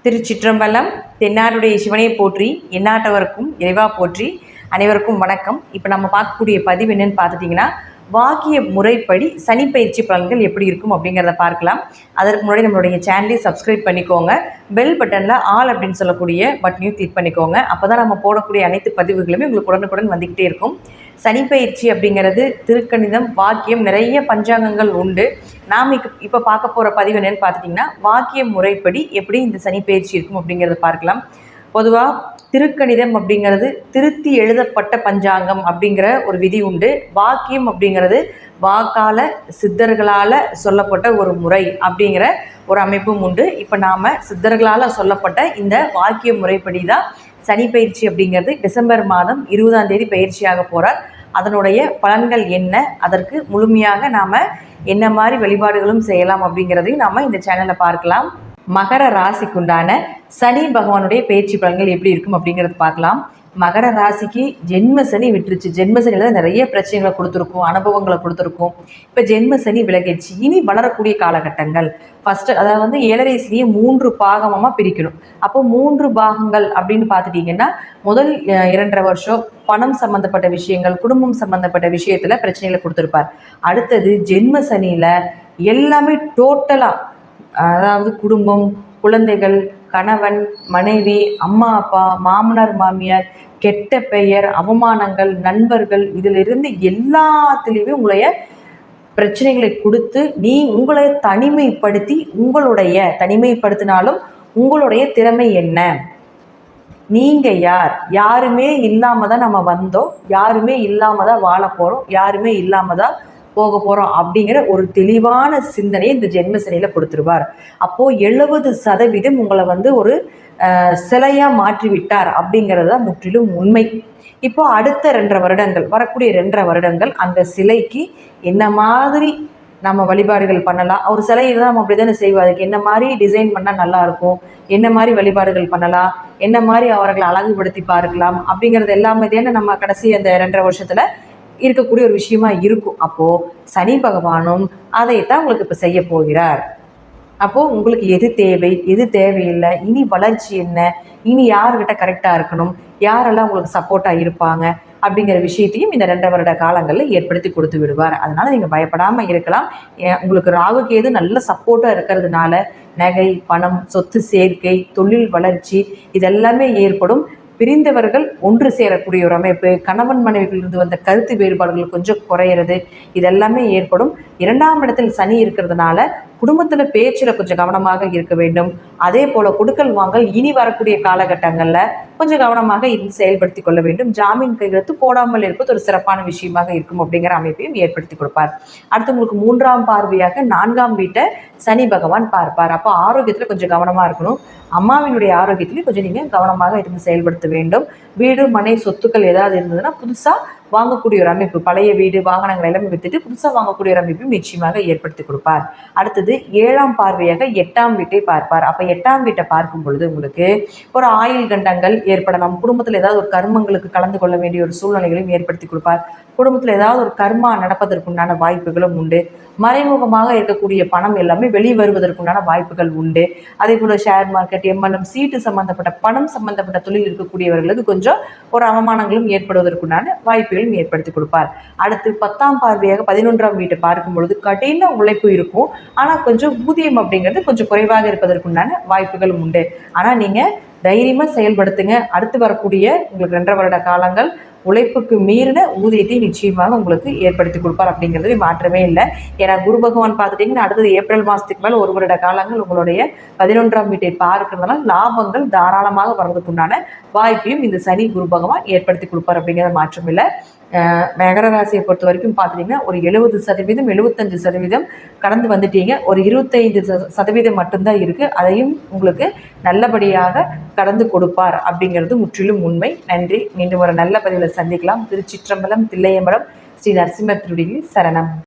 திருச்சிற்றம்பலம். தென்னாடுடைய சிவனை போற்றி, எந்நாட்டவருக்கும் இறைவா போற்றி. அனைவருக்கும் வணக்கம். இப்போ நம்ம பார்க்கக்கூடிய பதிவு என்னன்னு பார்த்துட்டிங்கன்னா, வாக்கிய முறைப்படி சனி பயிற்சி பலன்கள் எப்படி இருக்கும் அப்படிங்கிறத பார்க்கலாம். அதற்கு முன்னாடி நம்மளுடைய சேனலை சப்ஸ்கிரைப் பண்ணிக்கோங்க. பெல் பட்டனில் ஆல் அப்படின்னு சொல்லக்கூடிய பட்டனையும் கிளிக் பண்ணிக்கோங்க. அப்போ தான் நம்ம போடக்கூடிய அனைத்து பதிவுகளுமே உங்களுக்கு உடனுக்குடன் வந்துக்கிட்டே இருக்கும். சனி பயிற்சி அப்படிங்கிறது திருக்கணிதம், வாக்கியம், நிறைய பஞ்சாங்கங்கள் உண்டு. நாம் இப்போ பார்க்க போகிற பதிவு என்னென்னு பார்த்துட்டிங்கன்னா, வாக்கிய முறைப்படி எப்படி இந்த சனி பயிற்சி இருக்கும் அப்படிங்கிறத பார்க்கலாம். பொதுவாக திருக்கணிதம் அப்படிங்கிறது திருத்தி எழுதப்பட்ட பஞ்சாங்கம் அப்படிங்கிற ஒரு விதி உண்டு. வாக்கியம் அப்படிங்கிறது வாக்கால சித்தர்களால் சொல்லப்பட்ட ஒரு முறை அப்படிங்கிற ஒரு அமைப்பும் உண்டு. இப்போ நாம் சித்தர்களால் சொல்லப்பட்ட இந்த வாக்கிய முறைப்படி தான் சனி பயிற்சி அப்படிங்கிறது டிசம்பர் மாதம் 20ஆம் தேதி பயிற்சியாக போகிறார். அதனுடைய பலன்கள் என்ன, அதற்கு முழுமையாக நாம் என்ன மாதிரி வழிபாடுகளும் செய்யலாம் அப்படிங்கிறதையும் நாம் இந்த சேனலில் பார்க்கலாம். மகர ராசிக்குண்டான சனி பகவானுடைய பயிற்சி பலன்கள் எப்படி இருக்கும் அப்படிங்கிறது பார்க்கலாம். மகர ராசிக்கு ஜென்ம சனி விட்டுருச்சு. ஜென்ம சனியில் தான் நிறைய பிரச்சனைகளை கொடுத்துருக்கும், அனுபவங்களை கொடுத்துருக்கும். இப்போ ஜென்ம சனி விலகிடுச்சு. இனி வளரக்கூடிய காலகட்டங்கள் ஃபஸ்ட்டு, அதாவது 7.5 சனியை 3 பாகமாக பிரிக்கணும். அப்போ 3 பாகங்கள் அப்படின்னு பார்த்துட்டிங்கன்னா, முதல் 2.5 வருஷம் பணம் சம்மந்தப்பட்ட விஷயங்கள், குடும்பம் சம்மந்தப்பட்ட விஷயத்தில் பிரச்சனைகளை கொடுத்துருப்பார். அடுத்தது ஜென்ம சனியில் எல்லாமே டோட்டலாக, அதாவது குடும்பம், குழந்தைகள், கணவன், மனைவி, அம்மா அப்பா, மாமனார் மாமியார், கெட்ட பெயர், அவமானங்கள், நண்பர்கள், இதிலிருந்து எல்லாத்துலேயுமே உங்களைய பிரச்சனைகளை கொடுத்து உங்களை தனிமைப்படுத்தி, தனிமைப்படுத்தினாலும் உங்களுடைய திறமை என்ன, நீங்கள் யாருமே இல்லாமல் தான் நம்ம வந்தோம், யாருமே இல்லாமல் தான் வாழ போகிறோம், யாருமே இல்லாமல் தான் போக போகிறோம் அப்படிங்கிற ஒரு தெளிவான சிந்தனையை இந்த ஜென்ம சனியில் கொடுத்துருவார். அப்போது 70% உங்களை ஒரு சிலையாக மாற்றிவிட்டார் அப்படிங்கிறது தான் முற்றிலும் உண்மை. இப்போ அடுத்த 2.5 வருடங்கள், வரக்கூடிய 2.5 வருடங்கள் அந்த சிலைக்கு என்ன மாதிரி நம்ம வழிபாடுகள் பண்ணலாம். ஒரு சிலை தான் நம்ம அப்படி தானே செய்வோம். அதுக்கு என்ன மாதிரி டிசைன் பண்ணால் நல்லாயிருக்கும், என்ன மாதிரி வழிபாடுகள் பண்ணலாம், என்ன மாதிரி அவர்களை அழகுபடுத்தி பார்க்கலாம் அப்படிங்கிறது எல்லாமே தானே நம்ம கடைசி அந்த 2.5 வருஷத்தில் இருக்கக்கூடிய ஒரு விஷயமா இருக்கும். அப்போது சனி பகவானும் அதைத்தான் உங்களுக்கு இப்போ செய்ய போகிறார். அப்போது உங்களுக்கு எது தேவை, எது தேவையில்லை, இனி வளர்ச்சி என்ன, இனி யார்கிட்ட கரெக்டாக இருக்கணும், யாரெல்லாம் உங்களுக்கு சப்போர்ட்டாக இருப்பாங்க அப்படிங்கிற விஷயத்தையும் இந்த 2 வருட காலங்களில் ஏற்படுத்தி கொடுத்து விடுவார். அதனால் நீங்கள் பயப்படாமல் இருக்கலாம். உங்களுக்கு ராகு கேது நல்ல சப்போர்ட்டாக இருக்கிறதுனால நகை, பணம், சொத்து சேர்க்கை, தொழில் வளர்ச்சி இதெல்லாமே ஏற்படும். பிரிந்தவர்கள் ஒன்று சேரக்கூடிய ஒரு அமைப்பு, கணவன் மனைவிகளிலிருந்து வந்த கருத்து வேறுபாடுகள் கொஞ்சம் குறையிறது, இதெல்லாமே ஏற்படும். 2ஆம் இடத்தில் சனி இருக்கிறதுனால குடும்பத்தில் பேச்சில் கொஞ்சம் கவனமாக இருக்க வேண்டும். அதே போல் கொடுக்கல் வாங்கல் இனி வரக்கூடிய காலகட்டங்களில் கொஞ்சம் கவனமாக செயல்படுத்தி கொள்ள வேண்டும். ஜாமீன் கையெழுத்து போடாமல் இருப்பது ஒரு சிறப்பான விஷயமாக இருக்கும் அப்படிங்கிற அமைப்பையும் ஏற்படுத்தி கொடுப்பார். அடுத்து உங்களுக்கு 3ஆம் பார்வையாக 4ஆம் வீட்டை சனி பகவான் பார்ப்பார். அப்போ ஆரோக்கியத்தில் கொஞ்சம் கவனமாக இருக்கணும். அம்மாவினுடைய ஆரோக்கியத்திலையும் கொஞ்சம் நீங்கள் கவனமாக இருந்து செயல்படுத்த வேண்டும். வீடு, மனை, சொத்துக்கள் ஏதாவது இருந்ததுன்னா புதுசாக வாங்கக்கூடிய ஒரு அமைப்பு, பழைய வீடு, வாகனங்கள் எல்லாமே விட்டுட்டு புதுசாக வாங்கக்கூடிய ஒரு அமைப்பையும் நிச்சயமாக ஏற்படுத்தி கொடுப்பார். அடுத்தது 7ஆம் பார்வையாக 8ஆம் வீட்டை பார்ப்பார். அப்போ 8ஆம் வீட்டை பார்க்கும் பொழுது உங்களுக்கு ஒரு ஆயுள் கண்டங்கள் ஏற்படலாம். குடும்பத்தில் ஏதாவது ஒரு கர்மங்களுக்கு கலந்து கொள்ள வேண்டிய ஒரு சூழ்நிலைகளையும் ஏற்படுத்தி கொடுப்பார். குடும்பத்தில் ஏதாவது ஒரு கர்மா நடப்பதற்குண்டான வாய்ப்புகளும் உண்டு. மறைமுகமாக இருக்கக்கூடிய பணம் எல்லாமே வெளிவருவதற்குண்டான வாய்ப்புகள் உண்டு. அதே போல் ஷேர் மார்க்கெட், எம்எல்எம், சீட்டு சம்பந்தப்பட்ட பணம் சம்பந்தப்பட்ட தொழில் இருக்கக்கூடியவர்களுக்கு கொஞ்சம் ஒரு அவமானங்களும் ஏற்படுவதற்குண்டான வாய்ப்புகளும் ஏற்படுத்தி கொடுப்பார். அடுத்து 10ஆம் பார்வையாக 11ஆம் வீட்டை பார்க்கும் பொழுது கடின உழைப்பு இருக்கும். ஆனால் கொஞ்சம் ஊதியம் அப்படிங்கிறது கொஞ்சம் குறைவாக இருப்பதற்குண்டான வாய்ப்புகளும் உண்டு. ஆனால் நீங்கள் தைரியமாக செயல்படுத்துங்க. அடுத்து வரக்கூடிய உங்களுக்கு 2.5 வருட காலங்கள் உழைப்புக்கு மீறின ஊதியத்தை நிச்சயமாக உங்களுக்கு ஏற்படுத்தி கொடுப்பார் அப்படிங்கிறது மாற்றமே இல்லை. ஏன்னா குரு பகவான் பார்த்துட்டிங்கன்னா அடுத்தது ஏப்ரல் மாதத்துக்கு மேலே 1 வருட காலங்கள் உங்களுடைய 11ஆம் வீட்டை பார்க்கறதுனால லாபங்கள் தாராளமாக வர்றதுக்குண்டான வாய்ப்பையும் இந்த சனி குரு பகவான் ஏற்படுத்தி கொடுப்பார் அப்படிங்கிறது மாற்றம் இல்லை. மகர ராசியை பொறுத்த வரைக்கும் பார்த்துட்டிங்கன்னா ஒரு 70%, 75% கடந்து வந்துட்டீங்க. ஒரு 25% மட்டும்தான் இருக்குது. அதையும் உங்களுக்கு நல்லபடியாக கடந்து கொடுப்பார் அப்படிங்கிறது முற்றிலும் உண்மை. நன்றி. மீண்டும் ஒரு நல்ல பதிவில் சந்திக்கலாம். திருச்சிற்றம்பலம், தில்லையம்பலம், ஸ்ரீ நரசிம்மர் திருவடிகளில் சரணம்.